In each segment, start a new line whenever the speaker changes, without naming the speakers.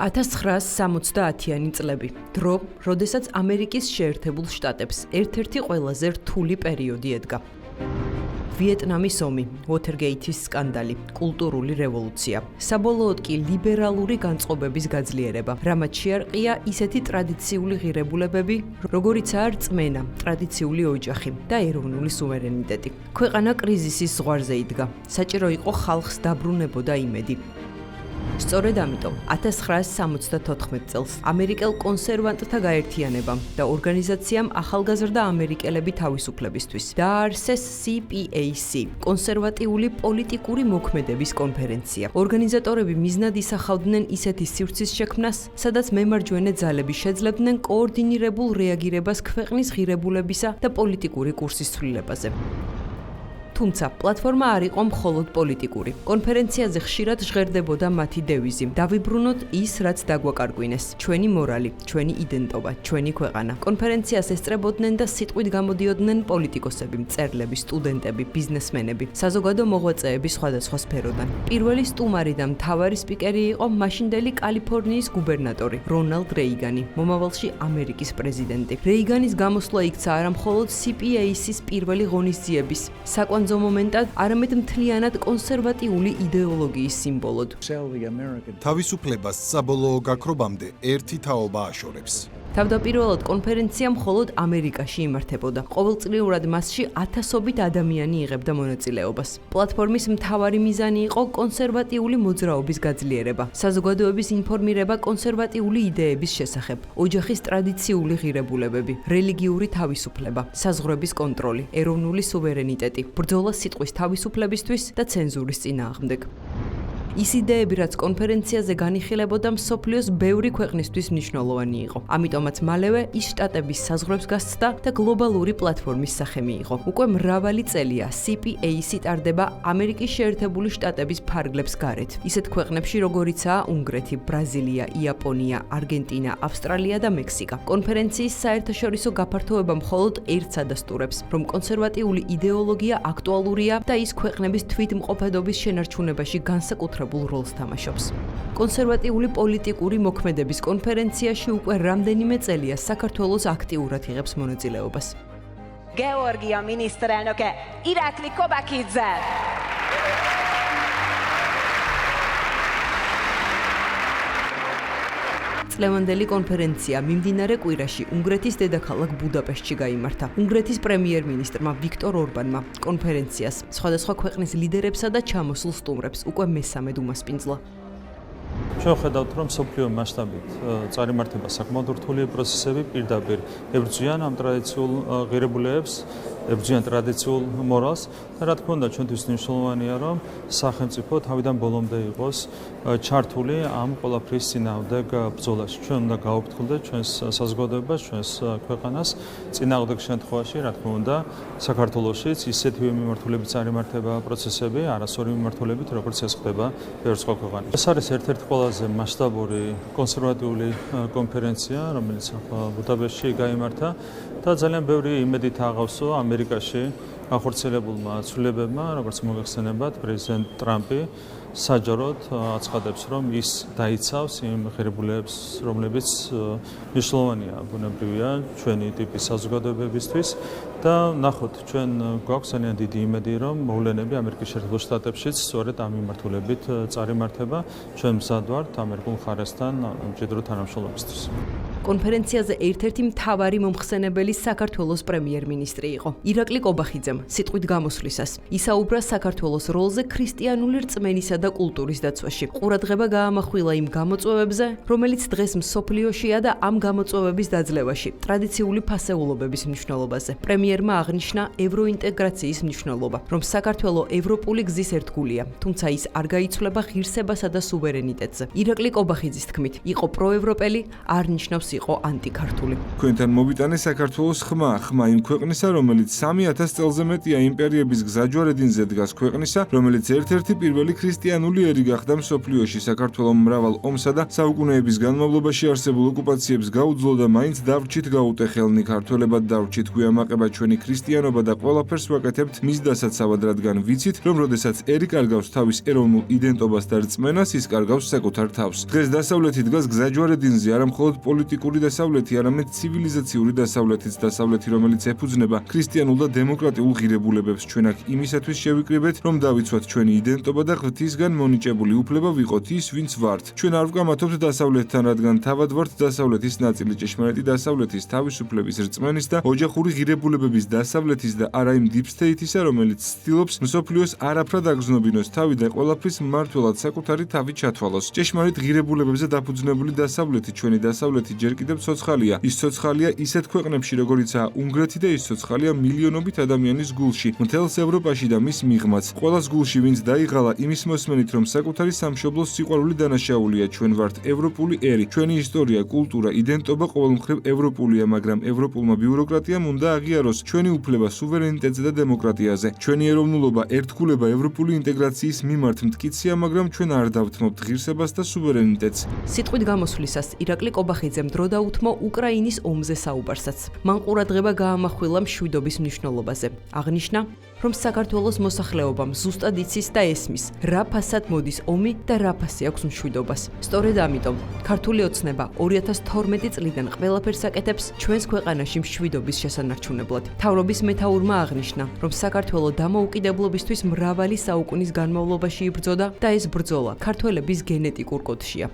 1970-იანი წლები, დრო, როდესაც ამერიკის შეერთებულ შტატებს ერთ-ერთი ყველაზე რთული პერიოდი ედგა. ვიეტნამის ომი, Watergate-ის სკანდალი, კულტურული რევოლუცია, საბოლოოდ კი ლიბერალური განწყობების გაძლიერება, რამაც შეარყია ისეთი ტრადიციული ღირებულებები, როგორიცაა რწმენა, ტრადიციული ოჯახი და ეროვნული სუვერენიტეტი. ქვეყანა კრიზისის ზღვარზე იდგა, საჭირო იყო ხალხს დაბრუნებოდა იმედი. სწორედ ამიტომ 1974 წელს ამერიკელ კონსერვანტთა გაერთიანებამ და ორგანიზაციამ ახალგაზრდა ამერიკელები თავისუფლებისთვის დააარსეს CPAC, კონსერვატიული პოლიტიკური მოქმედების კონფერენცია. ორგანიზატორები მიზნად ისახავდნენ ისეთი სივრცის შექმნას, სადაც მემარჯვენე ძალები შეძლებდნენ კოორდინირებულ რეაგირებას ქვეყნის ღირებულებისა და პოლიტიკური კურსის ცვლილებაზე. თუმცა პლატფორმა არ იყო მხოლოდ პოლიტიკური. კონფერენციაზე ხშირად ჟღერდებოდა მათი დევიზი: დავიბრუნოთ ის, რაც დაგვაკარგვინეს, ჩვენი მორალი, ჩვენი იდენტობა, ჩვენი ქვეყანა. კონფერენციას ესწრებოდნენ და სიტყვით გამოდიოდნენ პოლიტიკოსები, მწერლები, სტუდენტები, ბიზნესმენები, საზოგადო მოღვაწეები სხვადასხვა სფეროდან. პირველი სტუმარი და მთავარი სპიკერი იყო მაშინდელი კალიფორნიის გუბერნატორი რონალდ რეიგანი, მომავალში ამერიკის პრეზიდენტი. რეიგანის გამოსვლა იქცა არა მხოლოდ CPAC-ის პირველი ღონისძიების საკვანძო მომენტად, არამედ მთლიანად კონსერვატიული იდეოლოგიის სიმბოლოდ.
თავისუფლებას საბოლოო გაქრობამდე ერთი თაობა აშორებს.
თავდაპირველად კონფერენცია მხოლოდ ამერიკაში იმართებოდა. ყოველწლიურად მასში ათასობით ადამიანი იღებდა მონაწილეობას. პლატფორმის მთავარი მიზანი იყო კონსერვატიული მოძრაობის გაძლიერება, საზოგადოების ინფორმირება კონსერვატიული იდეების შესახებ, ოჯახის ტრადიციული ღირებულებები, რელიგიური თავისუფლება, საზღვრების კონტროლი, ეროვნული სუვერენიტეტი, ბრძოლა სიტყვის თავისუფლებისთვის და ცენზურის წინააღმდეგ. ის იდეები, რაც კონფერენციაზე განიხილებოდა, მსოფლიოს ბევრი ქვეყნისთვის მნიშვნელოვანი იყო. ამიტომაც მალევე ის შტატების საზღვრებს გასცდა და გლობალური პლატფორმის სახე მიიღო. უკვე მრავალი წელია CPAC ტარდება ამერიკის შეერთებული შტატების ფარგლებს გარეთ. ისეთ ქვეყნებში, როგორიცაა უნგრეთი, ბრაზილია, იაპონია, არგენტინა, ავსტრალია და მექსიკა. კონფერენციის საერთაშორისო გაფართოება მხოლოდ ერთს ადასტურებს, რომ კონსერვატიული იდეოლოგია აქტუალურია და ის ქვეყნების თვითმყოფადობის შენარჩუნებაში განსაკუთრებულ როლს თამაშობს. კონსერვატიული პოლიტიკური მოქმედების კონფერენციაში უკვე რამდენიმე წელია საქართველოს აქტიურად იღებს მონაწილეობას.
Georgia miniszterelnöke Irakli Kobakidze.
წლევანდელი კონფერენცია მიმდინარე კვირაში უნგრეთის დედაქალაქ ბუდაპეშტში გაიმართა. უნგრეთის პრემიერ-მინისტრმა ვიქტორ ორბანმა კონფერენციას სხვადასხვა ქვეყნის ლიდერებსა და ჩამოსულ სტუმრებს უკვე მესამედ უმასპინძლა.
ჩვენ ხედავთ, რომ მსოფლიო მასშტაბით წარიმართება საკმაოდ რთული პროცესები პირდაპირ ებრძვიან ამ ტრადიციულ ღირებულებებს, ებრძვიან ტრადიციულ მორალს და რა თქმა უნდა ჩვენთვის მნიშვნელოვანია, რომ სახელმწიფო თავიდან ბოლომდე იყოს ჩართული ამ ყველაფრის წინააღმდეგ ბრძოლაში. ჩვენ უნდა გავაფრთხილდეთ ჩვენს საზოგადოებას, ჩვენს ქვეყანას წინააღმდეგ შემთხვევაში, რა თქმა უნდა, საქართველოშიც ისეთივე მიმართულებით წარიმართება პროცესები, არასორი მიმართულებით, როგორც ეს ხდება ბევრ სხვა ქვეყანაში. ეს არის ერთ-ერთი ყველაზე მასშტაბური კონსერვატიული კონფერენცია, რომელიც ბუდაპეშტში გაიმართა და ძალიან ბევრი იმედით აღავსო ამერიკაში ახორციელებულმა ცვლილებებმა, როგორც მოგეხსენებათ, პრეზიდენტ ტრამპი საჯაროდ აცხადებს, რომ ის დაიცავს იმ ღირებულებებს, რომლებიც მნიშვნელოვანია ბუნებრივია ჩვენი ტიპის საზოგადოებებისთვის და ნახოთ, ჩვენ გვაქვს ძალიან დიდი იმედი, რომ მოვლენები ამერიკის შეერთებულ შტატებშიც სწორედ ამ მიმართულებით წარიმართება. ჩვენ მზად ვართ ამერიკულ მხარესთან მჭიდრო თანამშრომლობისთვის.
კონფერენციაზე ერთ-ერთი მთავარი მომხსენებელი საქართველოს პრემიერ-მინისტრი იყო. ირაკლი კობახიძემ სიტყვით გამოსვლისას ისაუბრა საქართველოს როლზე ქრისტიანული რწმენისა და კულტურის დაცვაში. ყურადღება გაამახვილა იმ გამოწვევებზე, რომელიც დღეს მსოფლიოშია და ამ გამოწვევების დაძლევაში, ტრადიციული ფასეულობების მნიშვნელობაზე. პრემიერმა აღნიშნა ევროინტეგრაციის მნიშვნელობა, რომ საქართველო ევროპული გზის ერთგულია, თუმცა ის არ გაიცვლება ღირსებასა და სუვერენიტეტზე. ირაკლი კობახიძის თქმით, იყო პროევროპელი არ ნიშნავს იყო ანტიქართული.
Თქვენთან მოვიტანე საქართველოს ხმა იმ ქვეყნისა, რომელიც 3000 წელზე მეტია იმპერიების გზაჯვარედინზე დგას ქვეყნისა, რომელიც ერთ-ერთი პირველი ქრისტიანული ერი გახდა მსოფლიოში. საქართველოს მრავალ ომსა და საუკუნეების განმავლობაში არსებულ ოკუპაციებს გაუძლო და მაინც დავრჩით გაუტეხელნი. ქართველებად დავრჩით გვიამაყება ჩვენი ქრისტიანობა და ყველაფერს ვაკეთებთ მის დასაცავად, რადგან ვიცით, რომ როდესაც ერი კარგავს თავის ეროვნულ იდენტობას და რწმენას, ის კარგავს საკუთარ თავს. დღეს დასავლეთი დგას გზაჯვარედინზე, არა მხოლოდ პოლიტიკური დასავლეთი, არამედ ცივილიზაციური დასავლეთიც, დასავლეთი, რომელიც ეფუძნება ქრისტიანულ და დემოკრატიულ ღირებულებებს. ჩვენ აქ იმისათვის შევიკრიბეთ, რომ დავიცვათ ჩვენი იდენტობა და ღვთისგან მონიჭებული უფლება ვიყოთ ის, ვინც ვართ. ჩვენ არ ვკამათობთ დასავლეთთან, რადგან თავად ვართ დასავლეთის ნაწილი, ჭეშმარიტი დასავლეთის, თავისუფლების, რწმენის და ოჯახური ღირებულებების დასავლეთის და არა იმ deep state-ისა, რომელიც ცდილობს მსოფლიოს არაფრად აგზნობინოს თავი და ყველაფრის მმართველად საკუთარი თავი ჩათვალოს. ჭეშმარიტ ღირებულებებზე დაფუძნებული დასავლეთი, ჩვენი დასავლეთი ჯერ კიდევ ცოცხალია. ის ცოცხალია ისეთ ქვეყნებში, როგორიცაა უნგრეთი და ის ცოცხალია მილიონობით ადამიანის გულში, მთელს ევროპაში და მის მიღმაც. ყველას გულში, ვინც დაიღალა იმის მოსმენით, რომ საკუთარი სამშობლოს სიყვარული დანაშაულია. ჩვენ ვართ ევროპული ერი. ჩვენი ისტორია, კულტურა, იდენტობა ყოველმხრივ ევროპულია, მაგრამ ევროპულმა ბიუროკრატიამ უნდა აღიაროს ჩვენი უფლება სუვერენიტეტზე და დემოკრატიაზე. ჩვენი ეროვნულობა, ერთგულება ევროპული ინტეგრაციის მიმართ მტკიცია, მაგრამ ჩვენ არ დავთმობთ ღირსებას და სუვერენიტეტს.
სიტყვით გამოსვლისას ირაკლი კობახიძემ დრო დაუთმო უკრაინის ომზე საუბარსაც. მან ყურადღება გაამახვილა მშვიდობის მნიშვნელობაზე. აღნიშნა, რომ საქართველოს მოსახლეობამ ზუსტად იცის და ესმის, რა ფასად მოდის ომი და რა ფასი აქვს მშვიდობას. სწორედ ამიტომ ქართული ოცნება 2012 წლიდან ყველაფერს აკეთებს ჩვენს ქვეყანაში მშვიდობის შესანარჩუნებლად. მთავრობის მეთაურმა აღნიშნა, რომ საქართველო დამოუკიდებლობისთვის მრავალი საუკუნის განმავლობაში იბრძოდა და ეს ბრძოლა ქართველების გენეტიკურ კოდშია.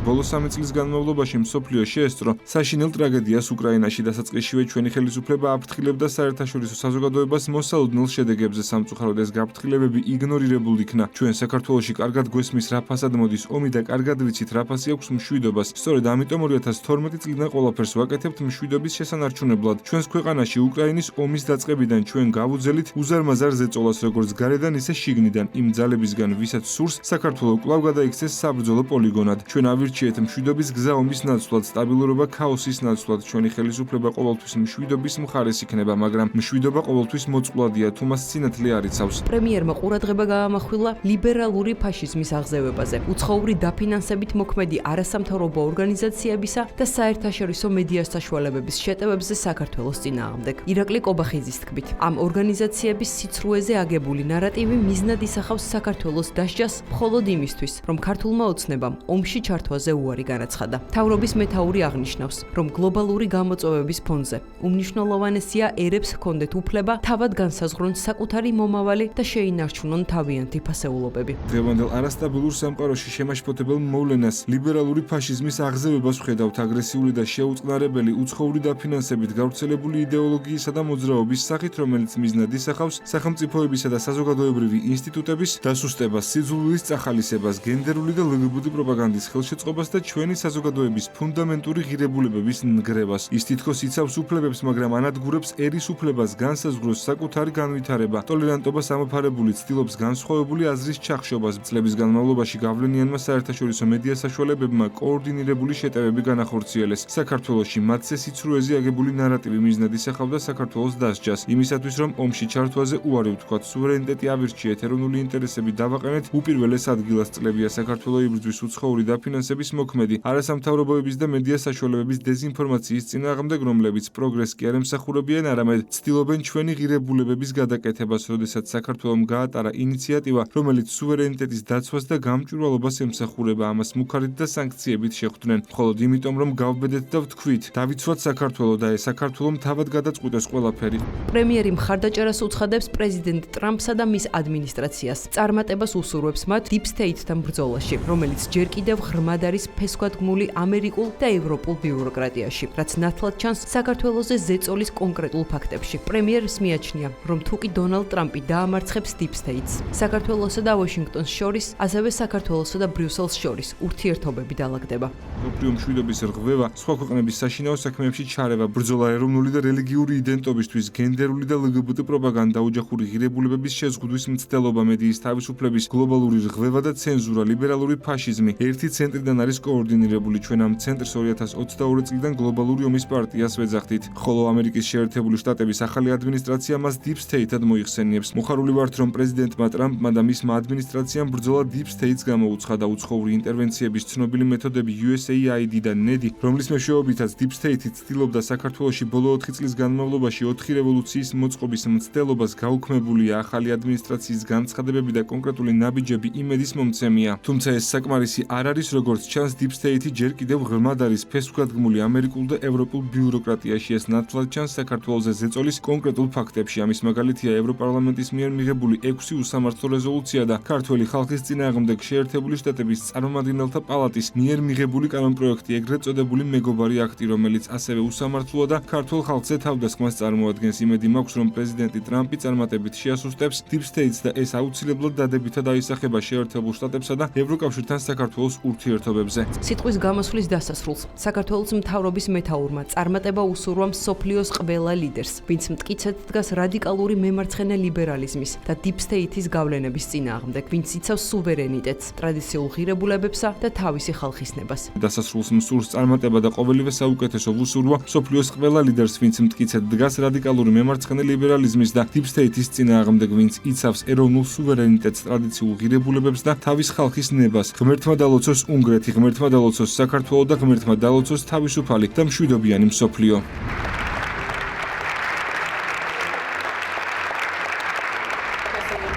ბოლო 3 წლის განმავლობაში მსოფლიო შეესწრო საშინელ ტრაგედიას უკრაინაში. დასაწყისშივე ჩვენი ხელისუფლება აფრთხილებდა საერთაშორისო საზოგადოებას მოსალოდნელ შედეგებზე. სამწუხაროდ ეს გაფრთხილებები იგნორირებულ იქნა. ჩვენ საქართველოში კარგად გვესმის რა ფასად მოდის ომი და კარგად ვიცით რა ფასი აქვს მშვიდობას. სწორედ ამიტომ 2012 წლიდან ყველაფერს ვაკეთებთ მშვიდობის შესანარჩუნებლად. ჩვენს ქვეყანაში უკრაინის ომის დაწყებიდან ჩვენ გავუძელით უზარმაზარ ზეწოლას, როგორც გარედან, ისე შიგნიდან, იმ ძალებისგან, ვისაც სურს საქართველო კვლავ გადაიქცეს საბრძოლო პოლიგონად. ჩვენ ვირჩიეთ მშვიდობის გზა ომის ნაცვლად, სტაბილურობა ქაოსის ნაცვლად. ჩვენი ხელისუფლება ყოველთვის მშვიდობის მხარეს იქნება, მაგრამ მშვიდობა ყოველთვის მოწყვლადია, თუ მას სინათლე არ იცავს.
პრემიერმა ყურადღება გაამახვილა ლიბერალური ფაშიზმის აღზევებაზე, უცხოური დაფინანსებით მოქმედი არასამთავრობო ორგანიზაციებისა და საერთაშორისო მედია საშუალებების შეტევებზე საქართველოს წინააღმდეგ. ირაკლი კობახიძის თქმით, ამ ორგანიზაციების სიცრუეზე აგებული ნარატივი მიზნად ისახავს საქართველოს დასჯას მხოლოდ იმისთვის, რომ ქართულმა ოცნებამ ომში ჩართვაზე უარი განაცხადა. მთავრობის მეთაური აღნიშნავს, რომ გლობალური გამოწვევების ფონზე უმნიშვნელოვანესია ერებს ჰქონდეთ უფლება თავად განსაზღვრონ საკუთარი მომავალი და შეინარჩუნონ თავიანთი ფასეულობები.
დღევანდელ არასტაბილურ სამყაროში შემაშფოთებელ მოვლენას ლიბერალური ფაშიზმის აღზევებას ვხედავთ. აგრესიული და შეუწყნარებელი უცხოური დაფინანსებით გავრცელებული იდეოლოგიისა და მოძრაობის სახით, რომელიც მიზნად ისახავს სახელმწიფოებისა და საზოგადოებრივი ინსტიტუტების დასუსტებას, სიძულვილის წახალისებას, გენდერული და ლგბტ პროპაგანდის ხელშეწყობას და ჩვენი საზოგადოების ფუნდამენტური ღირებულებების ნგრევას. ის თითქოს იცავს უფლებებს, მაგრამ ანადგურებს ერის უფლებას, განსაზღვროს საკუთარი განვითარება, ტოლერანტობას ამოფარებული, ცდილობს განსხვავებული აზრის ჩახშობას. წლების განმავლობაში გავლენიანმა საერთაშორისო მედია საშუალებებმა კოორდინირებული შეტევები განახორციელეს. საქართველოში მათზე სიცრუეზე აგებული ნარატივი მიზნად ისახავდა საქართველოს დასჯას, იმისათვის რომ ომში ჩართვაზე უარი ვთქვათ, სუვერენიტეტი ავირჩიეთ, ეროვნული ინტერესები დავაყენეთ, უპირველეს ადგილას წლებია საქართველო იბრძვის უცხოური დაფინანსების მოქმედი არასამთავრობოების და მედია საშუალებების დეზინფორმაციის წინააღმდეგ, რომლებიც პროგრესს კი არ ემსახურებიან, არამედ ცდილობენ ჩვენი ღირებულებების გადაკეთებას, როდესაც საქართველომ გაატარა ინიციატივა, რომელიც სუვერენიტეტის დაცვას და გამჭვირვალობას ემსახურება, ამას მუქარით და სანქციებით შეხვდნენ. მხოლოდ იმიტომ, რომ გავბედეთ და ვთქვით, დავიცვათ საქართველო და ეს საქართველომ თავად გადაწყვიტოს ყველაფერი.
პრემიერი მხარდაჭერას უცხადებს პრეზიდენტ ტრამპსა და მის ადმინისტრაციას. წარმატებას უსურვებს მათ deep state-თან ბრძოლაში, რომელიც ჯერ კიდევ ღრმად არის ფესქვადგმული ამერიკულ და ევროპულ ბიუროკრატიაში, რაც ნათლად ჩანს საქართველოზე ზეწოლის კონკრეტულ ფაქტებში. პრემიერს მიაჩნია, რომ თუკი დონალდ ტრამპი დაამარცხებს deep state-ს, საქართველოსა და ვაშინგტონს შორის, ასევე საქართველოსა და ბრიუსელს შორის ურთიერთობები დალაგდება.
მსოფლიო მშვიდობის რღვევა, სხვა ქვეყნების საშინაო საქმეებში ჩარევა, ბრძოლა ეროვნული და რელიგიური იდენტობისთვის, გენდერული და ლგბტ პროპაგანდა, ოჯახური ღირებულებების შეზღუდვის მცდელობა, მედიის თავისუფლების გლობალური რღვევა და ცენზურა, ლიბერალური ფაშიზმი, ერთი ცენტრიდან წლიდან არის კოორდინირებული. ჩვენ ამ ცენტრს 2022 წლიდან გლობალური ომის პარტიას ვეძახდით. ხოლო ამერიკის შეერთებული შტატების ახალი ადმინისტრაცია მას Deep State-ად მოიხსენიებს. მოხარული ვართ, რომ პრეზიდენტმა ტრამპმა და მისმა ადმინისტრაციამ ბრძოლა Deep State-ს გამოუცხადა უცხოური ინტერვენციების ცნობილი მეთოდები USAID და NED, რომლის მეშვეობითაც Deep State-ი ცდილობდა საქართველოში ბოლო 4 წლის განმავლობაში 4 რევოლუციის მოწყობის მცდელობას გაუქმებულია. ახალი ადმინისტრაციის განცხადებები და კონკრეტული ნაბიჯები იმედის მომცემია. თუმცა ეს საკმარისი არ არის, როგორც ჩანს, Deep State-ი ჯერ კიდევ ღრმად არის ფესვგადგმული ამერიკულ და ევროპულ ბიუროკრატიაში. ეს ნათლად ჩანს საქართველოზე ზეწოლის კონკრეტულ ფაქტებში. ამის მაგალითია ევროპარლამენტის მიერ მიღებული 6 უსამართლო რეზოლუცია და ქართველი ხალხის წინააღმდეგ შეერთებული შტატების წარმომადგენელთა პალატის მიერ მიღებული კანონპროექტი, ეგრეთ წოდებული მეგობარი აქტი, რომელიც ასევე უსამართლოა და ქართულ ხალხზე თავდასხმას წარმოადგენს. იმედი მაქვს, რომ პრეზიდენტი ტრამპი წარმატებით შეასუსტებს Deep State-ს და ეს აუცილებლად დადებითად აისახება შეერთებულ შტატებსა და ევროკავშირთან საქართველოს ურთიერთობებზე.
სიტყვის გამოსვლის დასასრულს საქართველოს მთავრობის მეთაურმა წარმატება უსურვა მსოფლიოს ყველა ლიდერს, ვინც მტკიცედ დგას რადიკალური მემარცხენე ლიბერალიზმის და Deep State-ის გავლენების წინააღმდეგ, ვინც იცავს სუვერენიტეტს, ტრადიციულ ღირებულებებსა და თავისი ხალხის ნებას.
დასასრულს მსურს წარმატება და ყოველივე საუკეთესო უსურვა მსოფლიოს ყველა ლიდერს, ვინც მტკიცედ დგას რადიკალური მემარცხენე ლიბერალიზმის და Deep State-ის წინააღმდეგ, ვინც იცავს ეროვნულ სუვერენიტეტს, ტრადიციულ ღირებულებებს და თავის ხალხის ნებას. ღმერთმა დალოცოს უნგრეთი, ღმერთმა დალოცოს საქართველო და ღმერთმა დალოცოს თავისუფალი და მშვიდობიანი მსოფლიო.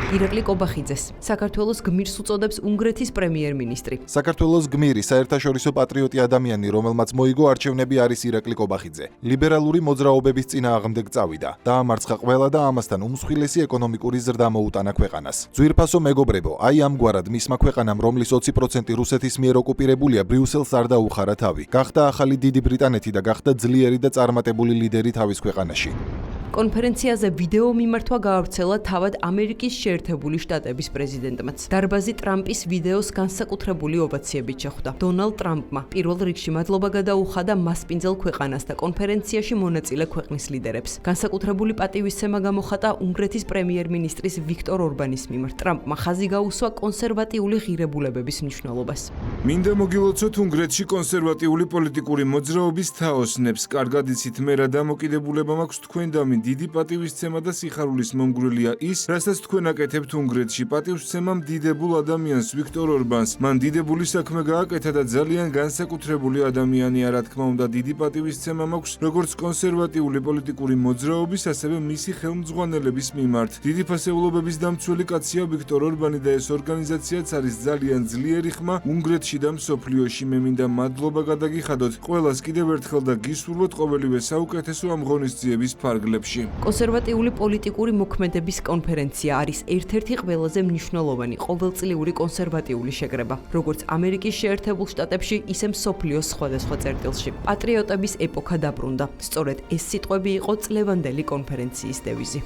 ირაკლი კობახიძეს საქართველოს გმირს უწოდებს უნგრეთის პრემიერ-მინისტრი.
საქართველოს გმირი, საერთაშორისო პატრიოტი ადამიანი, რომელმაც მოიგო არჩევნები, არის ირაკლი კობახიძე. ლიბერალური მოძრაობების წინააღმდეგ წავიდა. დაამარცხა ყველა და ამასთან უმსხვილესი ეკონომიკური ზრდა მოუტანა ქვეყანას. ძვირფასო მეგობრებო, აი ამგვარად მისმა ქვეყანამ, რომლის 20% რუსეთის მიერ ოკუპირებულია, ბრიუსელს არ დაუხარა თავი. გახდა ახალი დიდი ბრიტანეთი და გახდა ძლიერი და წარმატებული ლიდერი თავის ქვეყანაში.
კონფერენციაზე ვიდეო მიმართვა გაავრცელა თავად ამერიკის შეერთებული შტატების პრეზიდენტმაც. დარბაზი ტრამპის ვიდეოს განსაკუთრებული ოვაციებით შეხვდა. დონალდ ტრამპმა პირველ რიგში მადლობა გადაუხადა მასპინძელ ქვეყანას და კონფერენციაში მონაწილე ქვეყნის ლიდერებს. განსაკუთრებული პატივისცემა გამოხატა უნგრეთის პრემიერ-მინისტრის ვიქტორ ორბანის მიმართ. ტრამპმა ხაზი გაუსვა კონსერვატიული ღირებულებების მნიშვნელობას.
მინდა მოგილოცოთ უნგრეთში კონსერვატიული პოლიტიკური მოძრაობის თაოსნებს. კარგად იცით, მე რა დამოკიდებულება მაქვს თქვენდამი დიდი პატივისცემა და სიხარულის მომგვრელია ის, რასაც თქვენ აკეთებთ უნგრეთში. პატივისცემამ დიდებულ ადამიანს ვიქტორ ორბანს. მან დიდებული საქმე გააკეთა და ძალიან განსაკუთრებული ადამიანია, რა თქმა უნდა, დიდი პატივისცემა მაქვს როგორც კონსერვატიული პოლიტიკური მოძრაობის, ასევე მისი ხელმძღვანელების მიმართ. დიდი ფასეულობების დამცველი კაცია ვიქტორ ორბანი და ეს ორგანიზაციაც არის ძალიან ძლიერი ხმა უნგრეთში და მსოფლიოში. მე მინდა მადლობა გადაგიხადოთ ყველას კიდევ ერთხელ და გისურვოთ ყოველივე საუკეთესო ამ ღონისძიების ფარგლებში.
კონსერვატიული პოლიტიკური მოქმედების კონფერენცია არის ერთ-ერთი ყველაზე მნიშვნელოვანი ყოველწლიური კონსერვატიული შეკრება, როგორც ამერიკის შეერთებულ შტატებში, ისე მსოფლიოს სხვადასხვა წერტილში. პატრიოტების ეპოქა დაბრუნდა. სწორედ ეს სიტყვები იყო წლევანდელი კონფერენციის დევიზი.